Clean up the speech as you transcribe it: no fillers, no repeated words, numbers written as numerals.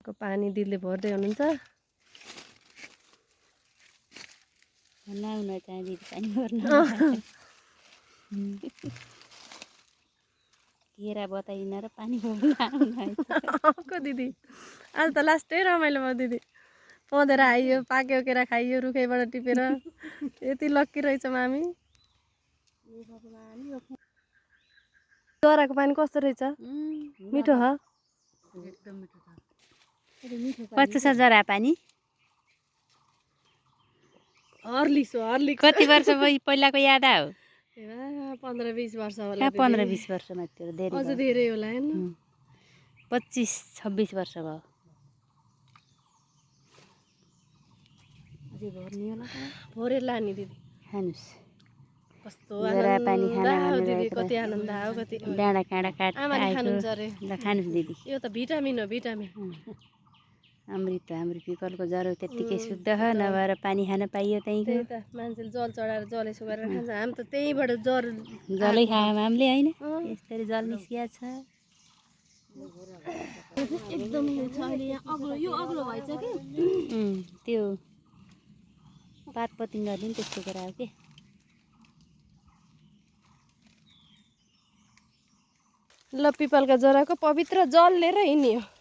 जराको पानी दिदीले भर्दै हुनुहुन्छ। लाउन चाहिँ दिदी पानी भर्न घेरा बताइदिन र पानी भर्न को दिदी आज त लास्टै रमाइलो भयो दिदी। पँधेर आइयो, पाक्यो केरा खाइयो, रुखैबाट टिपेर। यति लक्की रहेछ मामी। जराको पानी कस्तो रहेछ? मिठो ह? एकदम मिठो छ। कस्तो छ जरा पानी? हर्लिक्स हो, हर्लिक्स। कति वर्ष पहिलाको याद आयो? 15-20 वर्ष होला। 15-20 वर्षमा त्यो धेरै अझ धेरै होला हैन? 25-26 वर्ष भयो। अझै भर्ने होला त। भोरे लानी दिदी। खानुस्। कस्तो जरा पानी खाना आनन्द भनेर दिदी, कति आनन्द आयो कति। डाँडा काँडा काट आमाले खानुहुन्छ अरे। ल खानुस् दिदी। यो त भिटामिन हो, भिटामिन। अमृत हाम्रो पिपलको जरो त्यत्तिकै शुद्ध ह, नभएर पानी खान पाइयो त्यहीँको। त्यही त मान्छेले जल चढाएर जल यसो गरेर खान्छ। हामी त त्यहीबाट जलै खायौँ हामीले होइन? यसरी जल निस्किया छ। एकदम छ अहिले यहाँ अग्लो, यो अग्लो भएछ कि? त्यो पात पतिङ्गरले पनि त्यस्तो गरायो के। ल पिपलका जराको पवित्र जल लिएर हिँड्यो।